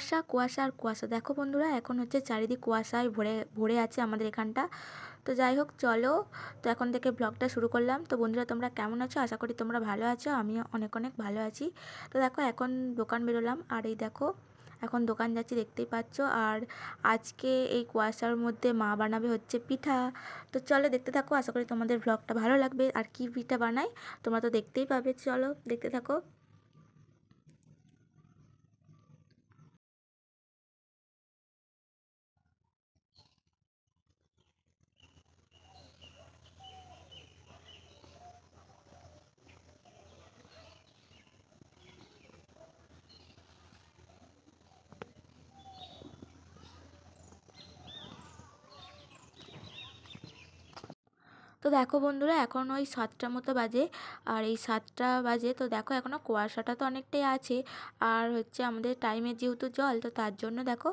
কুয়াশা কুয়াশা আর কুয়াশা। দেখো বন্ধুরা, এখন হচ্ছে চারিদিক কুয়াশায় ভরে ভরে আছে আমাদের এখানটা। তো যাই হোক চলো, তো এখন থেকে ব্লগটা শুরু করলাম। তো বন্ধুরা, তোমরা কেমন আছো? আশা করি তোমরা ভালো আছো। আমিও অনেক অনেক ভালো আছি। তো দেখো, এখন দোকান বেরোলাম, আর এই দেখো এখন দোকান যাচ্ছি, দেখতেই পাচ্ছ। আর আজকে এই কুয়াশার মধ্যে মা বানাবে হচ্ছে পিঠা। তো চলো দেখতে থাকো, আশা করি তোমাদের ব্লগটা ভালো লাগবে। আর কি পিঠা বানাই তোমরা তো দেখতেই পাবে, চলো দেখতে থাকো। তো দেখো বন্ধুরা, এখন ওই 7টা মতো বাজে। আর এই 7টা বাজে, তো দেখো এখনও কুয়াশাটা তো অনেকটাই আছে। আর হচ্ছে আমাদের টাইমে যেহেতু জল, তো তার জন্য দেখো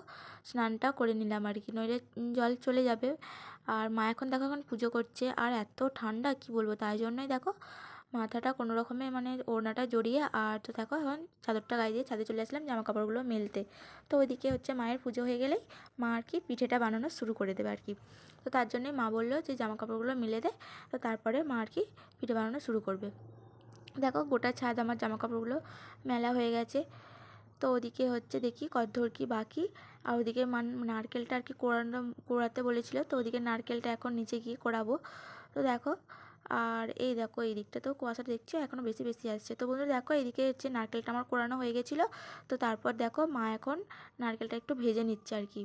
স্নানটা করে নিলাম আর কি, নইলে জল চলে যাবে। আর মা এখন দেখো এখন পুজো করছে, আর এত ঠান্ডা কি বলবো, তাই জন্যই দেখো মাথাটা কোনো রকমে মানে ওড়নাটা জড়িয়ে, আর তো দেখো এখন চাদরটা গায়ে দিয়ে ছাদে চলে আসলাম জামা কাপড়গুলো মেলতে। তো ওইদিকে হচ্ছে মায়ের পুজো হয়ে গেলেই মা আর কি পিঠেটা বানানো শুরু করে দেবে আর কি। তো তার জন্যই মা বললো যে জামা কাপড়গুলো মেলে দে, তো তারপরে মা আর কি পিঠে বানানো শুরু করবে। দেখো গোটা ছাদ আমার জামা কাপড়গুলো মেলা হয়ে গেছে। তো ওদিকে হচ্ছে দেখি কতদূর কি বাকি। আর ওদিকে নারকেলটা আর কি কোড়াতে বলেছিল, তো ওদিকে নারকেলটা এখন নিচে গিয়ে কোড়াবো। তো দেখো, আর এই দেখো এই দিকটা তো কুয়াশাটা দেখছি এখনও বেশি বেশি আসছে। তো বন্ধুরা দেখো, এইদিকে হচ্ছে নারকেলটা আমার কোড়ানো হয়ে গেছিলো। তো তারপর দেখো মা এখন নারকেলটা একটু ভেজে নিচ্ছে আর কি।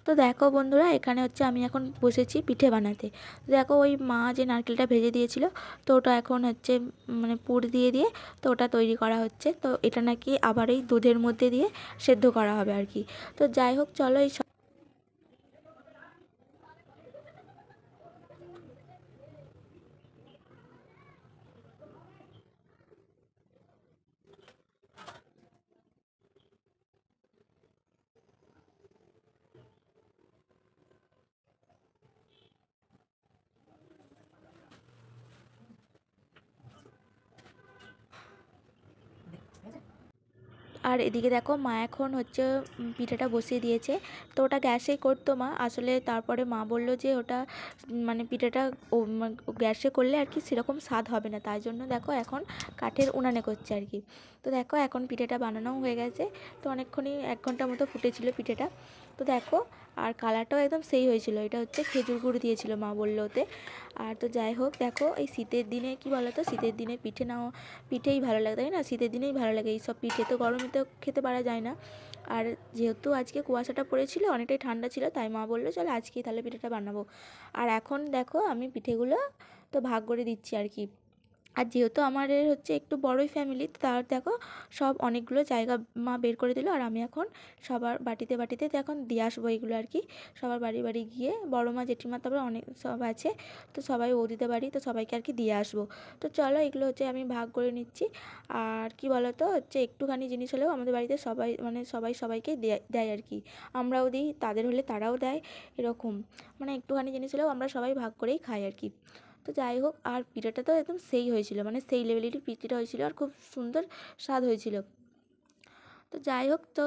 তো দেখো বন্ধুরা, এখানে হচ্ছে আমি এখন বসেছি পিঠে বানাতে। তো দেখো ওই মা যে নারকেলটা ভেজে দিয়েছিল, তো ওটা এখন হচ্ছে মানে পুর দিয়ে দিয়ে তো ওটা তৈরি করা হচ্ছে। তো এটা নাকি আবার এই দুধের মধ্যে দিয়ে সেদ্ধ করা হবে আর কি। তো যাই হোক চলো, এই আর এদিকে দেখো মা এখন হচ্ছে পিঠাটা বসিয়ে দিয়েছে। তো ওটা গ্যাসেই করতো মা আসলে, তারপরে মা বলল যে ওটা মানে পিঠাটা গ্যাসে করলে আর কি সেরকম স্বাদ হবে না, তাই জন্য দেখো এখন কাঠের উনানে করছে আর কি। তো দেখো এখন পিঠাটা বানানোও হয়ে গেছে। তো অনেকক্ষণই 1 ঘন্টা মতো ফুটেছিল পিঠেটা। তো দেখো, আর কালারটাও একদম সেই হয়েছিল, এটা হচ্ছে খেজুর গুড় দিয়েছিল মা বললো ওতে। আর তো যাই হোক দেখো, এই শীতের দিনে কি বলো তো, শীতের দিনে পিঠে নাও পিঠেই ভালো লাগে তাই না, শীতের দিনেই ভালো লাগে এই সব পিঠে, তো গরমে তো খেতে পারা যায় না। আর যেহেতু আজকে কুয়াশাটা পড়েছিল, অনেকটাই ঠান্ডা ছিল, তাই মা বললো চলো আজকেই তাহলে পিঠেটা বানাবো। আর এখন দেখো আমি পিঠেগুলো তো ভাগ করে দিচ্ছি আর কি। আর যেহেতু আমাদের হচ্ছে একটু বড়ই ফ্যামিলি, তার দেখো সব অনেকগুলো জায়গা মা বের করে দিল। আর আমি এখন সবার বাটিতে বাটিতে তো এখন দিয়ে আসবো এগুলো আর কি। সবার বাড়ি বাড়ি গিয়ে বড় মা জেঠিমা তারপরে অনেক সব আছে, তো সবাই বৌদিতে বাড়ি, তো সবাইকে আর কি দিয়ে আসবো। তো চলো এগুলো হচ্ছে আমি ভাগ করে নিচ্ছি। আর কি বলো তো, হচ্ছে একটুখানি জিনিস হলেও আমাদের বাড়িতে সবাই মানে সবাই সবাইকে দেয় দেয় আর কি। আমরাও দিই, তাদের হলে তারাও দেয়, এরকম মানে একটুখানি জিনিস হলেও আমরা সবাই ভাগ করেই খাই আর কি। তো যাই হোক, আর পিঠাটা তো একদম সেই হয়েছিল, মানে সেই লেভেলেরই পিঠাটা হয়েছিল, আর খুব সুন্দর স্বাদ হয়েছিল। তো যাই হোক, তো